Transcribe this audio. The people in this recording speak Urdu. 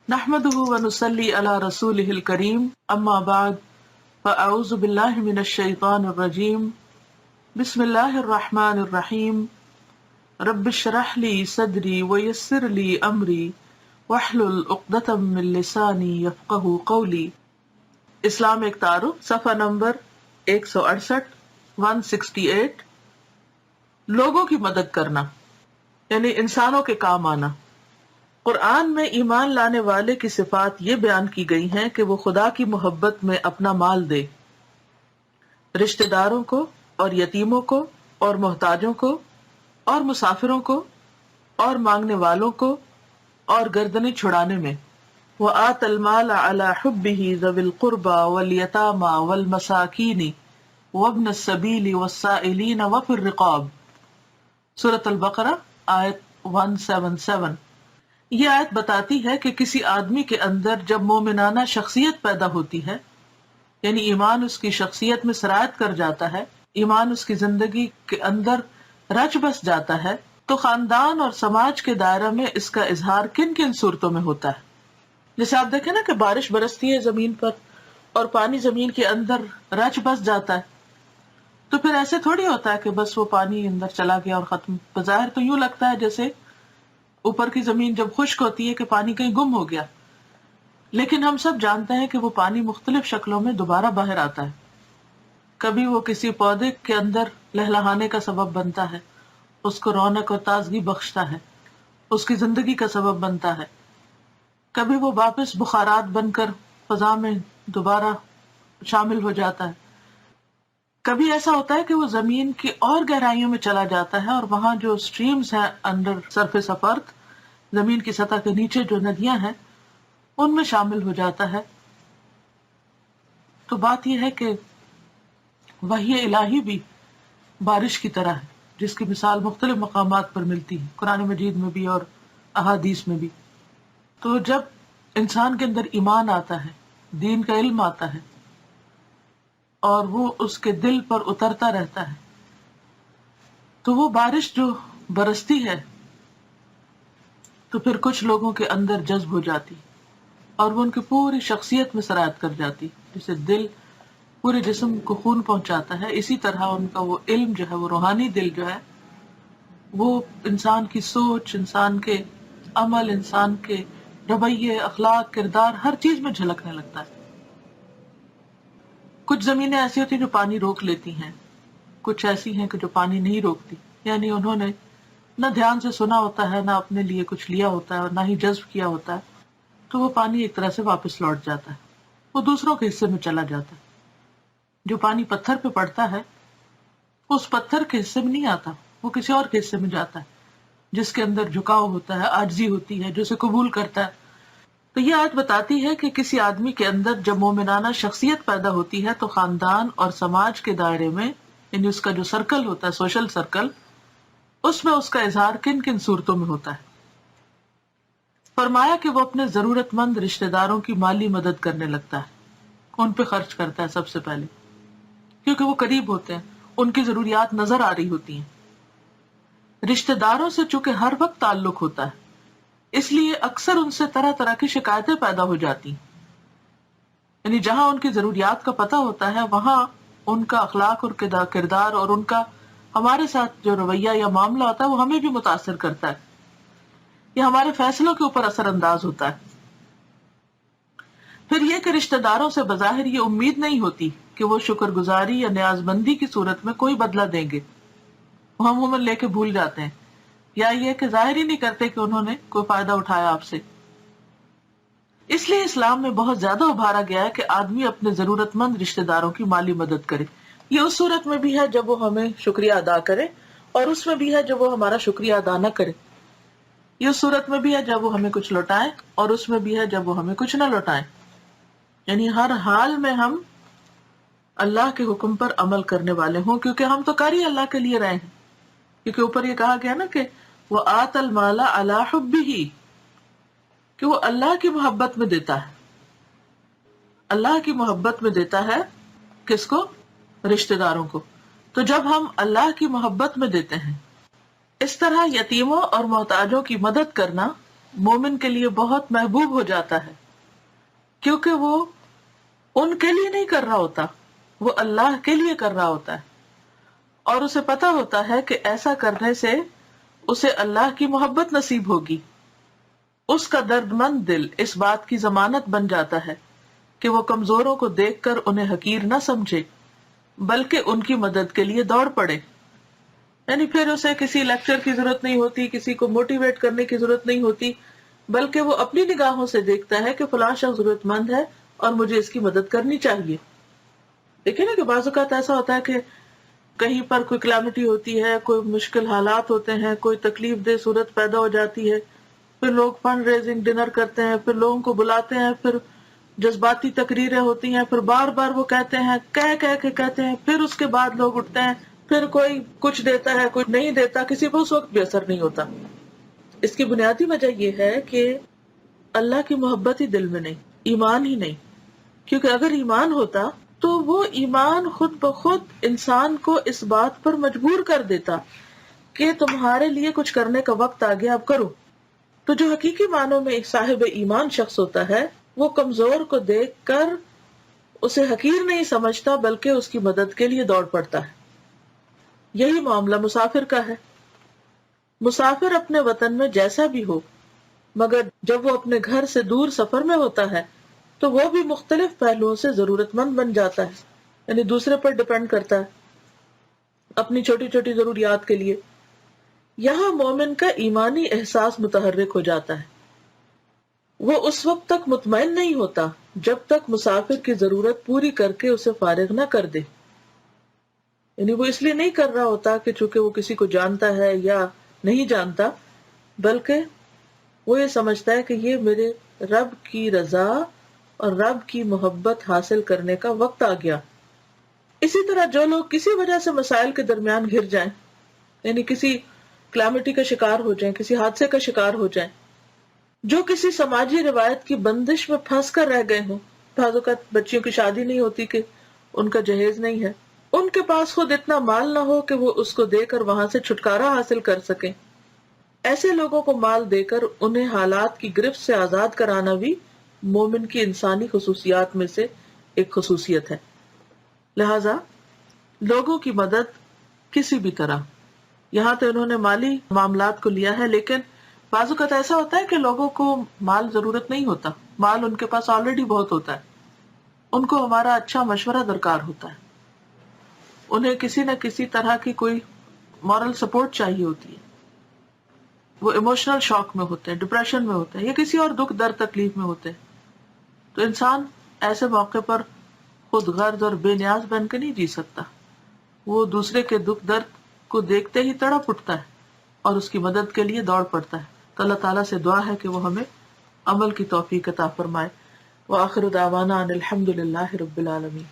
نحمده ونصلي على رسوله الكريم اما بعد فاعوذ بالله من الشيطان الرجيم بسم الله الرحمن الرحيم رب اشرح لي صدري ويسر لي امري واحلل عقدة من لساني يفقهوا قولي۔ اسلام ایک تعارف، صفحہ نمبر 168 168۔ لوگوں کی مدد کرنا یعنی انسانوں کے کام آنا۔ قرآن میں ایمان لانے والے کی صفات یہ بیان کی گئی ہیں کہ وہ خدا کی محبت میں اپنا مال دے، رشتہ داروں کو اور یتیموں کو اور محتاجوں کو اور مسافروں کو اور مانگنے والوں کو اور گردنیں چھڑانے میں۔ وَآتَ الْمَالَ عَلَى حُبِّهِ ذَوِي الْقُرْبَى وَالْيَتَامَى وَالْمَسَاكِينِ وَابْنَ السَّبِيلِ وَالسَّائِلِينَ وَفِي الرِّقَابِ۔ سورۃ البقرہ آیت 177۔ یہ آیت بتاتی ہے کہ کسی آدمی کے اندر جب مومنانہ شخصیت پیدا ہوتی ہے، یعنی ایمان اس کی شخصیت میں سرایت کر جاتا ہے، ایمان اس کی زندگی کے اندر رچ بس جاتا ہے، تو خاندان اور سماج کے دائرہ میں اس کا اظہار کن کن صورتوں میں ہوتا ہے۔ جیسے آپ دیکھیں نا کہ بارش برستی ہے زمین پر اور پانی زمین کے اندر رچ بس جاتا ہے، تو پھر ایسے تھوڑی ہوتا ہے کہ بس وہ پانی اندر چلا گیا اور ختم۔ بظاہر تو یوں لگتا ہے جیسے اوپر کی زمین جب خشک ہوتی ہے کہ پانی کہیں گم ہو گیا، لیکن ہم سب جانتے ہیں کہ وہ پانی مختلف شکلوں میں دوبارہ باہر آتا ہے۔ کبھی وہ کسی پودے کے اندر لہلہانے کا سبب بنتا ہے، اس کو رونق اور تازگی بخشتا ہے، اس کی زندگی کا سبب بنتا ہے۔ کبھی وہ واپس بخارات بن کر فضا میں دوبارہ شامل ہو جاتا ہے۔ کبھی ایسا ہوتا ہے کہ وہ زمین کی اور گہرائیوں میں چلا جاتا ہے اور وہاں جو سٹریمز ہیں انڈر سرفیس آف ارتھ، زمین کی سطح کے نیچے جو ندیاں ہیں ان میں شامل ہو جاتا ہے۔ تو بات یہ ہے کہ وحی الہی بھی بارش کی طرح ہے، جس کی مثال مختلف مقامات پر ملتی ہے، قرآن مجید میں بھی اور احادیث میں بھی۔ تو جب انسان کے اندر ایمان آتا ہے، دین کا علم آتا ہے اور وہ اس کے دل پر اترتا رہتا ہے، تو وہ بارش جو برستی ہے تو پھر کچھ لوگوں کے اندر جذب ہو جاتی اور وہ ان کی پوری شخصیت میں سرایت کر جاتی۔ جسے دل پورے جسم کو خون پہنچاتا ہے، اسی طرح ان کا وہ علم جو ہے، وہ روحانی دل جو ہے، وہ انسان کی سوچ، انسان کے عمل، انسان کے رویے، اخلاق، کردار، ہر چیز میں جھلکنے لگتا ہے۔ کچھ زمینیں ایسی ہوتی ہیں جو پانی روک لیتی ہیں، کچھ ایسی ہیں کہ جو پانی نہیں روکتی، یعنی انہوں نے نہ دھیان سے سنا ہوتا ہے، نہ اپنے لیے کچھ لیا ہوتا ہے اور نہ ہی جذب کیا ہوتا ہے، تو وہ پانی ایک طرح سے واپس لوٹ جاتا ہے، وہ دوسروں کے حصے میں چلا جاتا ہے۔ جو پانی پتھر پہ پڑتا ہے اس پتھر کے حصے میں نہیں آتا، وہ کسی اور کے حصے میں جاتا ہے جس کے اندر جھکاؤ ہوتا ہے، عاجزی ہوتی ہے، جو اسے قبول کرتا ہے۔ تو یہ آیت بتاتی ہے کہ کسی آدمی کے اندر جب مومنانہ شخصیت پیدا ہوتی ہے تو خاندان اور سماج کے دائرے میں، یعنی اس کا جو سرکل ہوتا ہے، سوشل سرکل، اس میں اس کا اظہار کن کن صورتوں میں ہوتا ہے۔ فرمایا کہ وہ اپنے ضرورت مند رشتہ داروں کی مالی مدد کرنے لگتا ہے، ان پہ خرچ کرتا ہے سب سے پہلے، کیونکہ وہ قریب ہوتے ہیں، ان کی ضروریات نظر آ رہی ہوتی ہیں۔ رشتہ داروں سے چونکہ ہر وقت تعلق ہوتا ہے، اس لیے اکثر ان سے طرح طرح کی شکایتیں پیدا ہو جاتی ہیں۔ یعنی جہاں ان کی ضروریات کا پتہ ہوتا ہے وہاں ان کا اخلاق اور کردار اور ان کا ہمارے ساتھ جو رویہ یا معاملہ ہوتا ہے وہ ہمیں بھی متاثر کرتا ہے، یہ ہمارے فیصلوں کے اوپر اثر انداز ہوتا ہے۔ پھر یہ کہ رشتہ داروں سے بظاہر یہ امید نہیں ہوتی کہ وہ شکر گزاری یا نیاز مندی کی صورت میں کوئی بدلہ دیں گے، وہ عموماً لے کے بھول جاتے ہیں، یا یہ کہ ظاہر ہی نہیں کرتے کہ انہوں نے کوئی فائدہ اٹھایا آپ سے۔ اس لیے اسلام میں بہت زیادہ ابھارا گیا ہے کہ آدمی اپنے ضرورت مند رشتہ داروں کی مالی مدد کرے۔ یہ اس صورت میں بھی ہے جب وہ ہمیں شکریہ ادا کرے، اور اس میں بھی ہے جب وہ ہمارا شکریہ ادا نہ کرے۔ یہ اس صورت میں بھی ہے جب وہ ہمیں کچھ لوٹائیں، اور اس میں بھی ہے جب وہ ہمیں کچھ نہ لوٹائیں۔ یعنی ہر حال میں ہم اللہ کے حکم پر عمل کرنے والے ہوں، کیونکہ ہم تو کر ہی اللہ کے لیے رہے ہیں، کیونکہ اوپر یہ کہا گیا نا کہ وَآتَ الْمَالَ عَلَى حُبِّهِ، کہ وہ اللہ کی محبت میں دیتا ہے، اللہ کی محبت میں دیتا ہے۔ کس کو؟ رشتہ داروں کو۔ تو جب ہم اللہ کی محبت میں دیتے ہیں، اس طرح یتیموں اور محتاجوں کی مدد کرنا مومن کے لیے بہت محبوب ہو جاتا ہے، کیونکہ وہ ان کے لیے نہیں کر رہا ہوتا، وہ اللہ کے لیے کر رہا ہوتا ہے، اور اسے پتا ہوتا ہے کہ ایسا کرنے سے اسے اللہ کی محبت نصیب ہوگی۔ اس کا درد مند دل اس بات کی ضمانت بن جاتا ہے کہ وہ کمزوروں کو دیکھ کر انہیں حقیر نہ سمجھے بلکہ ان کی مدد کے لیے دوڑ پڑے۔ یعنی پھر اسے کسی لیکچر کی ضرورت نہیں ہوتی، کسی کو موٹیویٹ کرنے کی ضرورت نہیں ہوتی، بلکہ وہ اپنی نگاہوں سے دیکھتا ہے کہ فلاں شخص ضرورت مند ہے اور مجھے اس کی مدد کرنی چاہیے۔ دیکھیں نا کہ بعض اوقات ایسا ہوتا ہے کہ کہیں پر کوئی کلیمٹی ہوتی ہے، کوئی مشکل حالات ہوتے ہیں، کوئی تکلیف دہ صورت پیدا ہو جاتی ہے، پھر لوگ فنڈ ریزنگ ڈنر کرتے ہیں، پھر لوگوں کو بلاتے ہیں، پھر جذباتی تقریریں ہوتی ہیں، پھر بار بار وہ کہتے ہیں، کہہ کے کہتے ہیں، پھر اس کے بعد لوگ اٹھتے ہیں، پھر کوئی کچھ دیتا ہے، کوئی نہیں دیتا، کسی پر اس وقت بھی اثر نہیں ہوتا۔ اس کی بنیادی وجہ یہ ہے کہ اللہ کی محبت ہی دل میں نہیں، ایمان ہی نہیں۔ کیونکہ اگر ایمان ہوتا تو وہ ایمان خود بخود انسان کو اس بات پر مجبور کر دیتا کہ تمہارے لیے کچھ کرنے کا وقت آ گیا، اب کرو۔ تو جو حقیقی معنوں میں ایک صاحب ایمان شخص ہوتا ہے، وہ کمزور کو دیکھ کر اسے حقیر نہیں سمجھتا بلکہ اس کی مدد کے لیے دوڑ پڑتا ہے۔ یہی معاملہ مسافر کا ہے۔ مسافر اپنے وطن میں جیسا بھی ہو، مگر جب وہ اپنے گھر سے دور سفر میں ہوتا ہے تو وہ بھی مختلف پہلوؤں سے ضرورت مند بن جاتا ہے، یعنی دوسرے پر ڈیپینڈ کرتا ہے اپنی چھوٹی چھوٹی ضروریات کے لیے۔ یہاں مومن کا ایمانی احساس متحرک ہو جاتا ہے۔ وہ اس وقت تک مطمئن نہیں ہوتا جب تک مسافر کی ضرورت پوری کر کے اسے فارغ نہ کر دے۔ یعنی وہ اس لیے نہیں کر رہا ہوتا کہ چونکہ وہ کسی کو جانتا ہے یا نہیں جانتا، بلکہ وہ یہ سمجھتا ہے کہ یہ میرے رب کی رضا اور رب کی محبت حاصل کرنے کا وقت آ گیا۔ اسی طرح جو لوگ کسی وجہ سے مسائل کے درمیان گھر جائیں، یعنی کسی کلیمٹی کا شکار ہو جائیں، کسی حادثے کا شکار ہو جائیں، جو کسی سماجی روایت کی بندش میں پھنس کر رہ گئے ہوں، بعض اوقات بچیوں کی شادی نہیں ہوتی کہ ان کا جہیز نہیں ہے، ان کے پاس خود اتنا مال نہ ہو کہ وہ اس کو دے کر وہاں سے چھٹکارا حاصل کر سکیں، ایسے لوگوں کو مال دے کر انہیں حالات کی گرفت سے آزاد کرانا بھی مومن کی انسانی خصوصیات میں سے ایک خصوصیت ہے۔ لہذا لوگوں کی مدد کسی بھی طرح، یہاں تو انہوں نے مالی معاملات کو لیا ہے، لیکن بعض اوقات ایسا ہوتا ہے کہ لوگوں کو مال ضرورت نہیں ہوتا، مال ان کے پاس آلریڈی بہت ہوتا ہے، ان کو ہمارا اچھا مشورہ درکار ہوتا ہے، انہیں کسی نہ کسی طرح کی کوئی مورل سپورٹ چاہیے ہوتی ہے، وہ ایموشنل شاک میں ہوتے ہیں، ڈپریشن میں ہوتے ہیں، یا کسی اور دکھ درد تکلیف میں ہوتے ہیں، تو انسان ایسے موقع پر خود غرض اور بے نیاز بن کے نہیں جی سکتا، وہ دوسرے کے دکھ درد کو دیکھتے ہی تڑپ اٹھتا ہے اور اس کی مدد کے لیے دوڑ پڑتا ہے۔ تو اللہ تعالیٰ سے دعا ہے کہ وہ ہمیں عمل کی توفیق عطا فرمائے۔ وآخر دعوانا ان الحمد للہ رب العالمین۔